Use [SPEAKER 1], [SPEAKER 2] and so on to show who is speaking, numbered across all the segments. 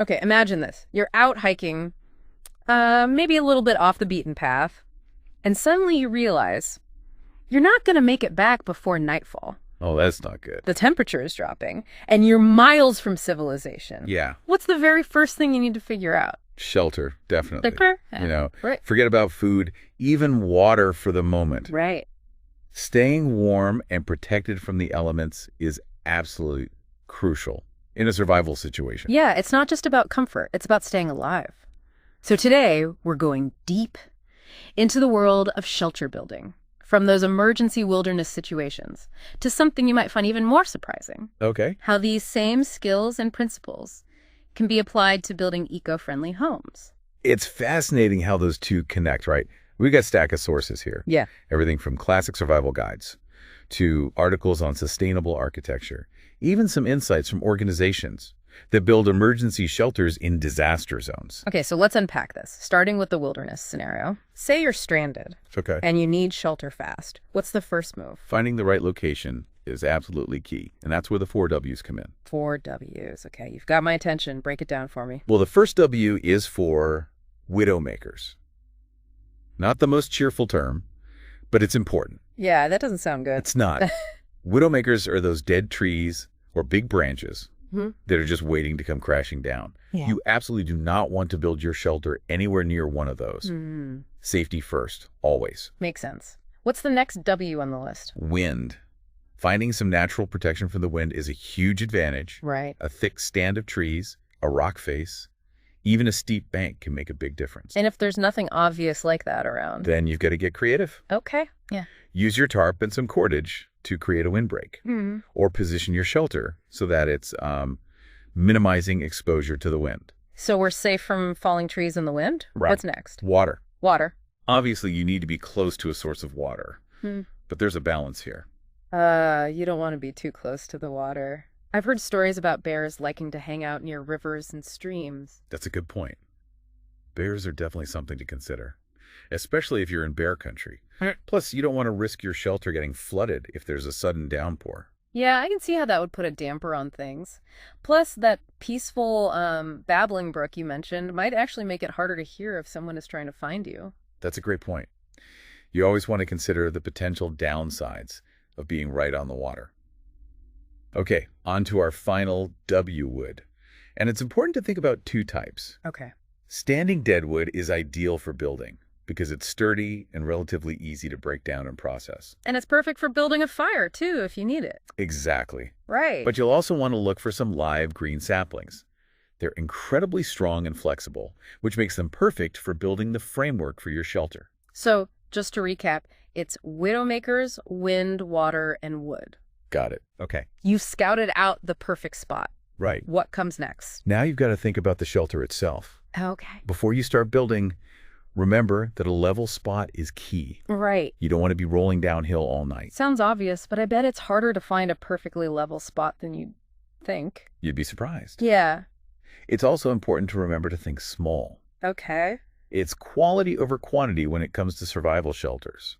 [SPEAKER 1] Okay, imagine this. You're out hiking, maybe a little bit off the beaten path, and suddenly you realize you're not going to make it back before nightfall.
[SPEAKER 2] Oh, that's not good.
[SPEAKER 1] The temperature is dropping, and you're miles from civilization.
[SPEAKER 2] Yeah.
[SPEAKER 1] What's the very first thing you need to figure out?
[SPEAKER 2] Shelter, definitely.
[SPEAKER 1] Right.
[SPEAKER 2] Forget about food, even water for the moment.
[SPEAKER 1] Right.
[SPEAKER 2] Staying warm and protected from the elements is absolutely crucial in a survival situation.
[SPEAKER 1] Yeah, it's not just about comfort. It's about staying alive. So today, we're going deep into the world of shelter building, from those emergency wilderness situations to something you might find even more surprising.
[SPEAKER 2] Okay.
[SPEAKER 1] How these same skills and principles can be applied to building eco-friendly homes.
[SPEAKER 2] It's fascinating how those two connect, right? We got a stack of sources here.
[SPEAKER 1] Yeah.
[SPEAKER 2] Everything from classic survival guides to articles on sustainable architecture, even some insights from organizations that build emergency shelters in disaster zones.
[SPEAKER 1] Okay, so let's unpack this, starting with the wilderness scenario. Say you're stranded
[SPEAKER 2] Okay.
[SPEAKER 1] and you need shelter fast. What's the first move?
[SPEAKER 2] Finding the right location is absolutely key, and that's where the 4 W's come in.
[SPEAKER 1] 4 W's. Okay, you've got my attention. Break it down for me.
[SPEAKER 2] Well, the first W is for widowmakers. Not the most cheerful term, but it's important.
[SPEAKER 1] Yeah, that doesn't sound good.
[SPEAKER 2] It's not. Widowmakers are those dead trees or big branches that are just waiting to come crashing down.
[SPEAKER 1] Yeah.
[SPEAKER 2] You absolutely do not want to build your shelter anywhere near one of those. Safety first, always.
[SPEAKER 1] Makes sense. What's the next W on the list?
[SPEAKER 2] Wind. Finding some natural protection from the wind is a huge advantage.
[SPEAKER 1] Right.
[SPEAKER 2] A thick stand of trees, a rock face, even a steep bank can make a big difference.
[SPEAKER 1] And if there's nothing obvious like that around?
[SPEAKER 2] Then you've got to get creative.
[SPEAKER 1] Okay. Yeah.
[SPEAKER 2] Use your tarp and some cordage to create a windbreak. Or position your shelter so that it's minimizing exposure to the wind.
[SPEAKER 1] So we're safe from falling trees in the wind?
[SPEAKER 2] Right.
[SPEAKER 1] What's next?
[SPEAKER 2] Water.
[SPEAKER 1] Water.
[SPEAKER 2] Obviously, you need to be close to a source of water. But there's a balance here.
[SPEAKER 1] You don't want to be too close to the water. I've heard stories about bears liking to hang out near rivers and streams.
[SPEAKER 2] That's a good point. Bears are definitely something to consider, especially if you're in bear country. Plus, you don't want to risk your shelter getting flooded if there's a sudden downpour.
[SPEAKER 1] Yeah, I can see how that would put a damper on things. Plus, that peaceful babbling brook you mentioned might actually make it harder to hear if someone is trying to find you.
[SPEAKER 2] That's a great point. You always want to consider the potential downsides of being right on the water. Okay, on to our final W wood. And it's important to think about 2 types.
[SPEAKER 1] Okay.
[SPEAKER 2] Standing deadwood is ideal for building because it's sturdy and relatively easy to break down and process.
[SPEAKER 1] And it's perfect for building a fire, too, if you need it.
[SPEAKER 2] Exactly.
[SPEAKER 1] Right.
[SPEAKER 2] But you'll also want to look for some live green saplings. They're incredibly strong and flexible, which makes them perfect for building the framework for your shelter.
[SPEAKER 1] So, just to recap, it's widowmakers, wind, water, and wood.
[SPEAKER 2] Got it. Okay.
[SPEAKER 1] You've scouted out the perfect spot.
[SPEAKER 2] Right.
[SPEAKER 1] What comes next?
[SPEAKER 2] Now you've got to think about the shelter itself.
[SPEAKER 1] Okay.
[SPEAKER 2] Before you start building, remember that a level spot is key.
[SPEAKER 1] Right.
[SPEAKER 2] You don't want to be rolling downhill all night.
[SPEAKER 1] Sounds obvious, but I bet it's harder to find a perfectly level spot than you'd think.
[SPEAKER 2] You'd be surprised.
[SPEAKER 1] Yeah.
[SPEAKER 2] It's also important to remember to think small.
[SPEAKER 1] Okay.
[SPEAKER 2] It's quality over quantity when it comes to survival shelters.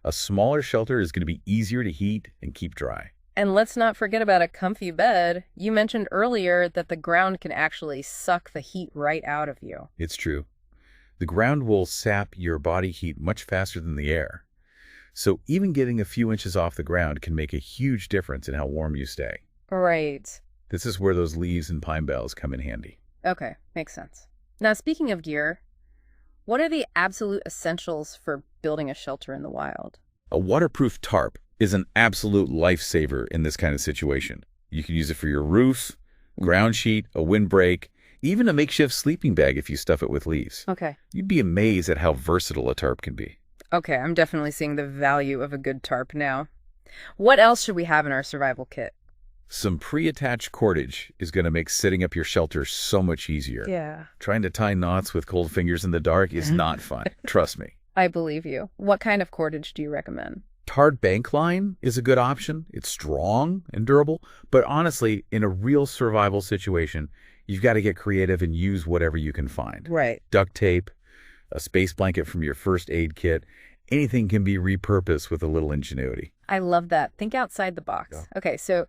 [SPEAKER 2] A smaller shelter is going to be easier to heat and keep dry.
[SPEAKER 1] And let's not forget about a comfy bed. You mentioned earlier that the ground can actually suck the heat right out of you.
[SPEAKER 2] It's true. The ground will sap your body heat much faster than the air. So even getting a few inches off the ground can make a huge difference in how warm you stay.
[SPEAKER 1] Right.
[SPEAKER 2] This is where those leaves and pine boughs come in handy.
[SPEAKER 1] Okay, makes sense. Now, speaking of gear, what are the absolute essentials for building a shelter in the wild?
[SPEAKER 2] A waterproof tarp is an absolute lifesaver in this kind of situation. You can use it for your roof, ground sheet, a windbreak, even a makeshift sleeping bag if you stuff it with leaves.
[SPEAKER 1] Okay.
[SPEAKER 2] You'd be amazed at how versatile a tarp can be.
[SPEAKER 1] Okay, I'm definitely seeing the value of a good tarp now. What else should we have in our survival kit?
[SPEAKER 2] Some pre-attached cordage is going to make setting up your shelter so much easier.
[SPEAKER 1] Yeah.
[SPEAKER 2] Trying to tie knots with cold fingers in the dark is not fun. Trust me.
[SPEAKER 1] I believe you. What kind of cordage do you recommend?
[SPEAKER 2] Tarred bank line is a good option. It's strong and durable, but honestly, in a real survival situation, you've got to get creative and use whatever you can find.
[SPEAKER 1] Right.
[SPEAKER 2] Duct tape, a space blanket from your first aid kit, anything can be repurposed with a little ingenuity.
[SPEAKER 1] I love that. Think outside the box.
[SPEAKER 2] Yeah.
[SPEAKER 1] Okay, so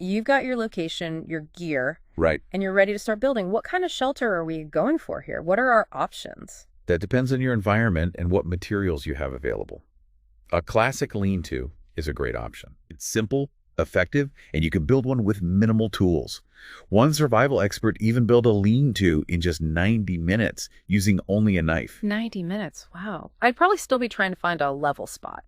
[SPEAKER 1] you've got your location, your gear.
[SPEAKER 2] Right.
[SPEAKER 1] and you're ready to start building. What kind of shelter are we going for here? What are our options?
[SPEAKER 2] That depends on your environment and what materials you have available. A classic lean-to is a great option. It's simple, effective, and you can build one with minimal tools. One survival expert even built a lean-to in just 90 minutes using only a knife.
[SPEAKER 1] 90 minutes. Wow. I'd probably still be trying to find a level spot.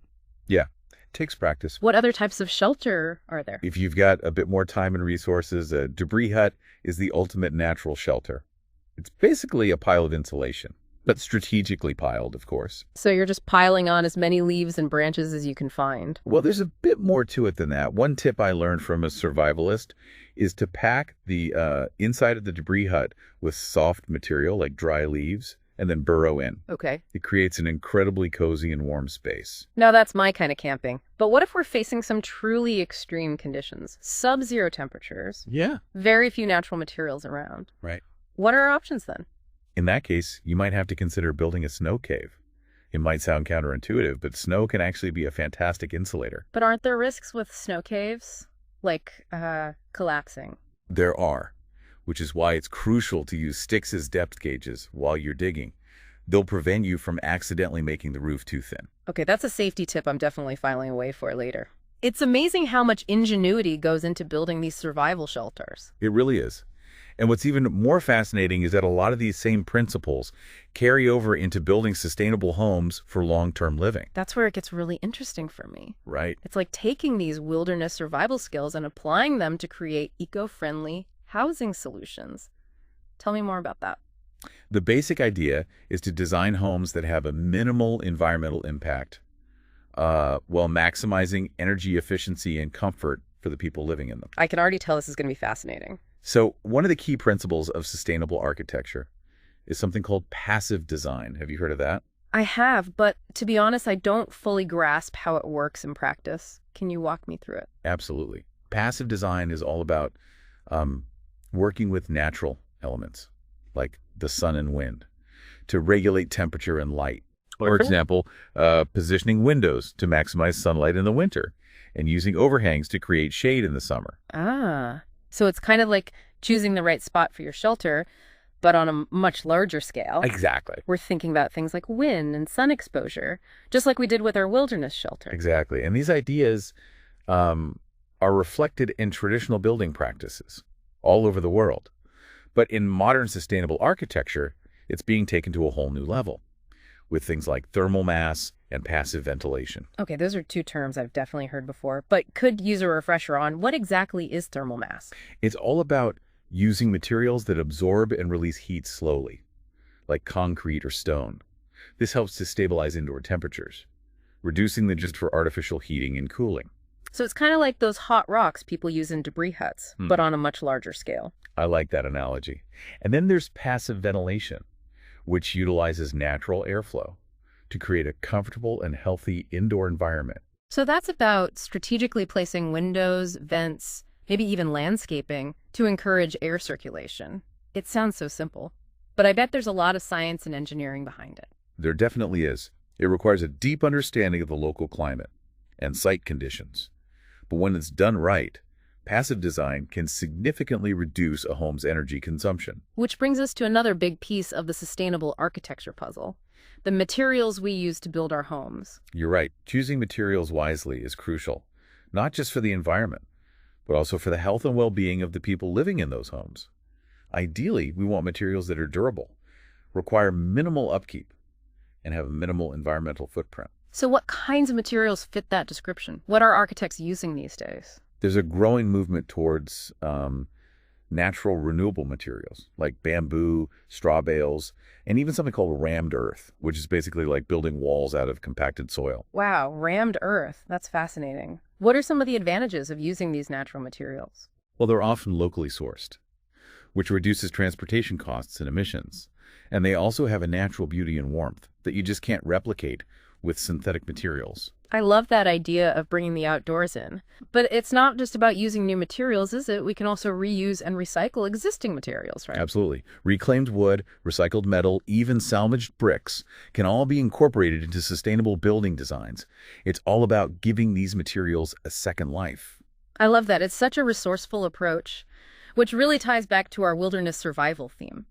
[SPEAKER 2] Yeah, takes practice.
[SPEAKER 1] What other types of shelter are there?
[SPEAKER 2] If you've got a bit more time and resources, a debris hut is the ultimate natural shelter. It's basically a pile of insulation, but strategically piled, of course.
[SPEAKER 1] So you're just piling on as many leaves and branches as you can find.
[SPEAKER 2] Well, there's a bit more to it than that. One tip I learned from a survivalist is to pack the inside of the debris hut with soft material like dry leaves and then burrow in.
[SPEAKER 1] Okay.
[SPEAKER 2] It creates an incredibly cozy and warm space.
[SPEAKER 1] Now that's my kind of camping. But what if we're facing some truly extreme conditions? Sub-zero temperatures,
[SPEAKER 2] Yeah.
[SPEAKER 1] very few natural materials around.
[SPEAKER 2] Right.
[SPEAKER 1] What are our options then?
[SPEAKER 2] In that case, you might have to consider building a snow cave. It might sound counterintuitive, but snow can actually be a fantastic insulator.
[SPEAKER 1] But aren't there risks with snow caves? Like, collapsing?
[SPEAKER 2] There are, which is why it's crucial to use sticks as depth gauges while you're digging. They'll prevent you from accidentally making the roof too thin.
[SPEAKER 1] Okay, that's a safety tip I'm definitely filing away for later. It's amazing how much ingenuity goes into building these survival shelters.
[SPEAKER 2] It really is. And what's even more fascinating is that a lot of these same principles carry over into building sustainable homes for long-term living.
[SPEAKER 1] That's where it gets really interesting for me.
[SPEAKER 2] Right.
[SPEAKER 1] It's like taking these wilderness survival skills and applying them to create eco-friendly housing solutions. Tell me more about that.
[SPEAKER 2] The basic idea is to design homes that have a minimal environmental impact while maximizing energy efficiency and comfort for the people living in them.
[SPEAKER 1] I can already tell this is going to be fascinating.
[SPEAKER 2] So one of the key principles of sustainable architecture is something called passive design. Have you heard of that?
[SPEAKER 1] I have, but to be honest, I don't fully grasp how it works in practice. Can you walk me through it?
[SPEAKER 2] Absolutely. Passive design is all about working with natural elements, like the sun and wind, to regulate temperature and light. For example, positioning windows to maximize sunlight in the winter and using overhangs to create shade in the summer.
[SPEAKER 1] Ah, so it's kind of like choosing the right spot for your shelter, but on a much larger scale.
[SPEAKER 2] Exactly.
[SPEAKER 1] We're thinking about things like wind and sun exposure, just like we did with our wilderness shelter.
[SPEAKER 2] Exactly. And these ideas are reflected in traditional building practices all over the world. But in modern sustainable architecture, it's being taken to a whole new level with things like thermal mass and passive ventilation.
[SPEAKER 1] Okay, those are two terms I've definitely heard before, but could use a refresher on what exactly is thermal mass?
[SPEAKER 2] It's all about using materials that absorb and release heat slowly, like concrete or stone. This helps to stabilize indoor temperatures, reducing the need for artificial heating and cooling.
[SPEAKER 1] So it's kind of like those hot rocks people use in debris huts, but on a much larger scale.
[SPEAKER 2] I like that analogy. And then there's passive ventilation, which utilizes natural airflow to create a comfortable and healthy indoor environment.
[SPEAKER 1] So that's about strategically placing windows, vents, maybe even landscaping to encourage air circulation. It sounds so simple, but I bet there's a lot of science and engineering behind it.
[SPEAKER 2] There definitely is. It requires a deep understanding of the local climate and site conditions. But when it's done right, passive design can significantly reduce a home's energy consumption.
[SPEAKER 1] Which brings us to another big piece of the sustainable architecture puzzle, the materials we use to build our homes.
[SPEAKER 2] You're right. Choosing materials wisely is crucial, not just for the environment, but also for the health and well-being of the people living in those homes. Ideally, we want materials that are durable, require minimal upkeep, and have a minimal environmental footprint.
[SPEAKER 1] So what kinds of materials fit that description? What are architects using these days?
[SPEAKER 2] There's a growing movement towards natural renewable materials like bamboo, straw bales, and even something called rammed earth, which is basically like building walls out of compacted soil.
[SPEAKER 1] Wow, rammed earth. That's fascinating. What are some of the advantages of using these natural materials?
[SPEAKER 2] Well, they're often locally sourced, which reduces transportation costs and emissions. And they also have a natural beauty and warmth that you just can't replicate with synthetic materials.
[SPEAKER 1] I love that idea of bringing the outdoors in. But it's not just about using new materials, is it? We can also reuse and recycle existing materials, right?
[SPEAKER 2] Absolutely. Reclaimed wood, recycled metal, even salvaged bricks can all be incorporated into sustainable building designs. It's all about giving these materials a second life.
[SPEAKER 1] I love that. It's such a resourceful approach. which really ties back to our wilderness survival theme.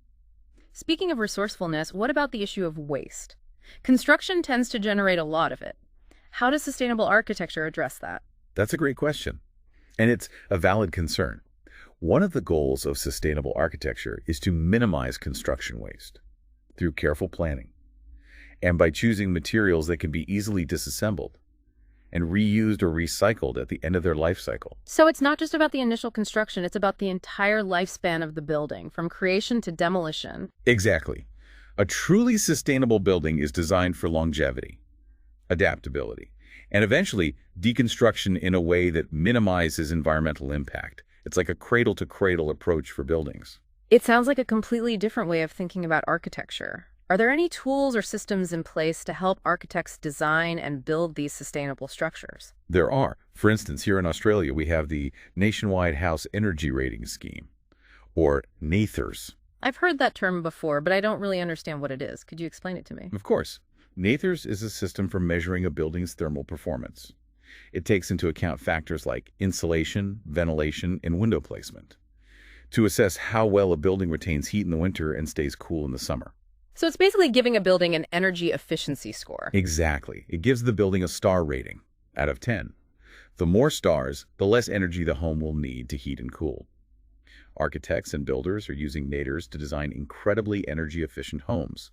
[SPEAKER 1] Speaking of resourcefulness, what about the issue of waste? Construction tends to generate a lot of it. How does sustainable architecture address that?
[SPEAKER 2] That's a great question, and it's a valid concern. One of the goals of sustainable architecture is to minimize construction waste through careful planning and by choosing materials that can be easily disassembled and reused or recycled at the end of their life cycle.
[SPEAKER 1] So it's not just about the initial construction, it's about the entire lifespan of the building, from creation to demolition.
[SPEAKER 2] Exactly. A truly sustainable building is designed for longevity, adaptability, and eventually deconstruction in a way that minimizes environmental impact. It's like a cradle-to-cradle approach for buildings.
[SPEAKER 1] It sounds like a completely different way of thinking about architecture. Are there any tools or systems in place to help architects design and build these sustainable structures?
[SPEAKER 2] There are. For instance, here in Australia, we have the Nationwide House Energy Rating Scheme, or NAERS.
[SPEAKER 1] I've heard that term before, but I don't really understand what it is. Could you explain it to me?
[SPEAKER 2] Of course. NAERS is a system for measuring a building's thermal performance. It takes into account factors like insulation, ventilation, and window placement to assess how well a building retains heat in the winter and stays cool in the summer.
[SPEAKER 1] So it's basically giving a building an energy efficiency score.
[SPEAKER 2] Exactly. It gives the building a star rating out of 10. The more stars, the less energy the home will need to heat and cool. Architects and builders are using NAERS to design incredibly energy-efficient homes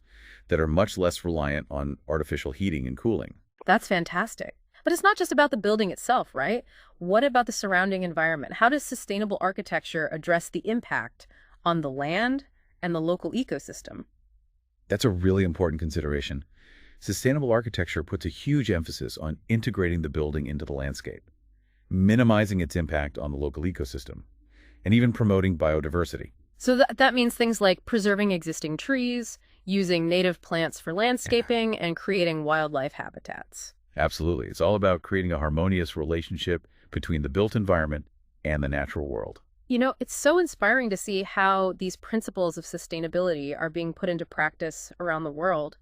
[SPEAKER 2] that are much less reliant on artificial heating and cooling.
[SPEAKER 1] That's fantastic. But it's not just about the building itself, right? What about the surrounding environment? How does sustainable architecture address the impact on the land and the local ecosystem?
[SPEAKER 2] That's a really important consideration. Sustainable architecture puts a huge emphasis on integrating the building into the landscape, minimizing its impact on the local ecosystem, and even promoting biodiversity.
[SPEAKER 1] So that means things like preserving existing trees, using native plants for landscaping, and creating wildlife habitats.
[SPEAKER 2] Absolutely. It's all about creating a harmonious relationship between the built environment and the natural world.
[SPEAKER 1] You know, it's so inspiring to see how these principles of sustainability are being put into practice around the world.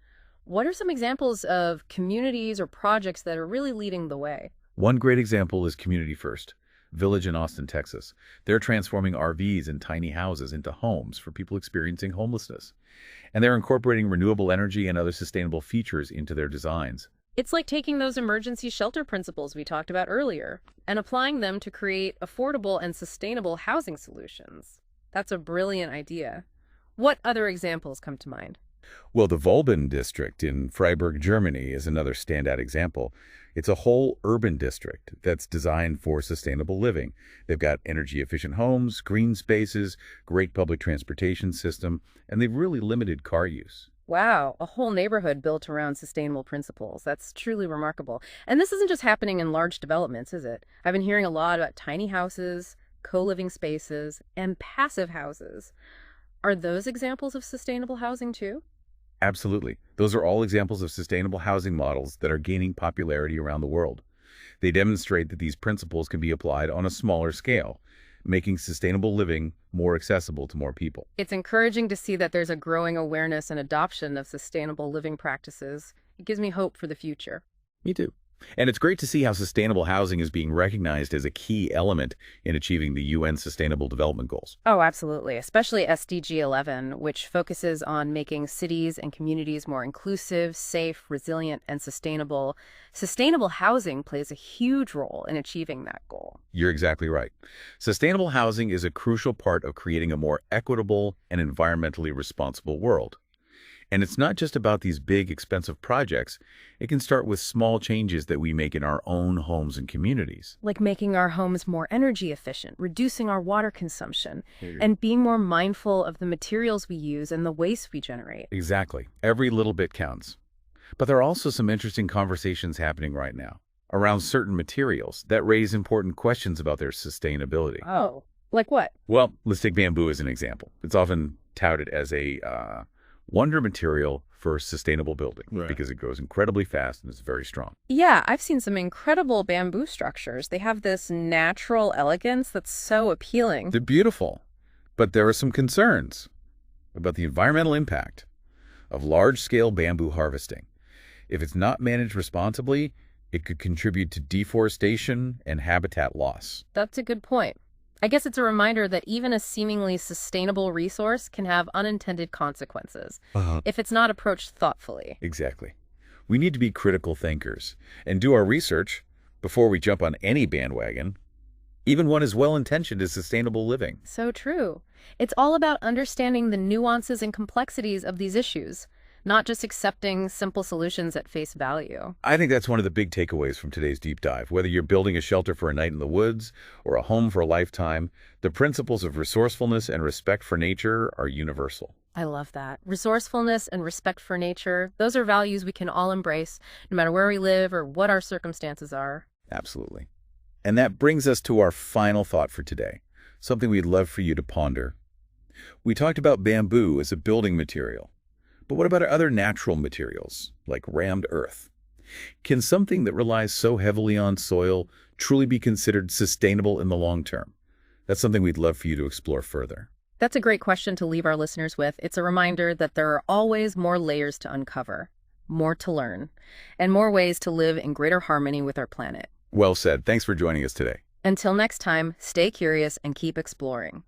[SPEAKER 1] What are some examples of communities or projects that are really leading the way?
[SPEAKER 2] One great example is Community First Village in Austin, Texas. They're transforming RVs and tiny houses into homes for people experiencing homelessness. And they're incorporating renewable energy and other sustainable features into their designs.
[SPEAKER 1] It's like taking those emergency shelter principles we talked about earlier and applying them to create affordable and sustainable housing solutions. That's a brilliant idea. What other examples come to mind?
[SPEAKER 2] Well, the Volben district in Freiburg, Germany is another standout example. It's a whole urban district that's designed for sustainable living. They've got energy-efficient homes, green spaces, great public transportation system, and they've really limited car use.
[SPEAKER 1] Wow, a whole neighborhood built around sustainable principles. That's truly remarkable. And this isn't just happening in large developments, is it? I've been hearing a lot about tiny houses, co-living spaces, and passive houses. Are those examples of sustainable housing too?
[SPEAKER 2] Absolutely. Those are all examples of sustainable housing models that are gaining popularity around the world. They demonstrate that these principles can be applied on a smaller scale, making sustainable living more accessible to more people.
[SPEAKER 1] It's encouraging to see that there's a growing awareness and adoption of sustainable living practices. It gives me hope for the future.
[SPEAKER 2] Me too. And it's great to see how sustainable housing is being recognized as a key element in achieving the UN Sustainable Development Goals.
[SPEAKER 1] Oh, absolutely. Especially SDG 11, which focuses on making cities and communities more inclusive, safe, resilient, and sustainable. Sustainable housing plays a huge role in achieving that goal.
[SPEAKER 2] You're exactly right. Sustainable housing is a crucial part of creating a more equitable and environmentally responsible world. And it's not just about these big, expensive projects. It can start with small changes that we make in our own homes and communities.
[SPEAKER 1] Like making our homes more energy efficient, reducing our water consumption, and being more mindful of the materials we use and the waste we generate.
[SPEAKER 2] Exactly. Every little bit counts. But there are also some interesting conversations happening right now around certain materials that raise important questions about their sustainability.
[SPEAKER 1] Oh, like what?
[SPEAKER 2] Well, let's take bamboo as an example. It's often touted as a wonder material for sustainable building because it grows incredibly fast and is very strong.
[SPEAKER 1] Yeah, I've seen some incredible bamboo structures. They have this natural elegance that's so appealing.
[SPEAKER 2] They're beautiful, but there are some concerns about the environmental impact of large-scale bamboo harvesting. If it's not managed responsibly, it could contribute to deforestation and habitat loss.
[SPEAKER 1] That's a good point. I guess it's a reminder that even a seemingly sustainable resource can have unintended consequences if it's not approached thoughtfully.
[SPEAKER 2] Exactly. We need to be critical thinkers and do our research before we jump on any bandwagon, even one as well-intentioned as sustainable living.
[SPEAKER 1] So true. It's all about understanding the nuances and complexities of these issues, not just accepting simple solutions at face value.
[SPEAKER 2] I think that's one of the big takeaways from today's deep dive. Whether you're building a shelter for a night in the woods or a home for a lifetime, the principles of resourcefulness and respect for nature are universal.
[SPEAKER 1] I love that. Resourcefulness and respect for nature, those are values we can all embrace, no matter where we live or what our circumstances are.
[SPEAKER 2] Absolutely. And that brings us to our final thought for today, something we'd love for you to ponder. We talked about bamboo as a building material, but what about other natural materials, like rammed earth? Can something that relies so heavily on soil truly be considered sustainable in the long term? That's something we'd love for you to explore further.
[SPEAKER 1] That's a great question to leave our listeners with. It's a reminder that there are always more layers to uncover, more to learn, and more ways to live in greater harmony with our planet.
[SPEAKER 2] Well said. Thanks for joining us today.
[SPEAKER 1] Until next time, stay curious and keep exploring.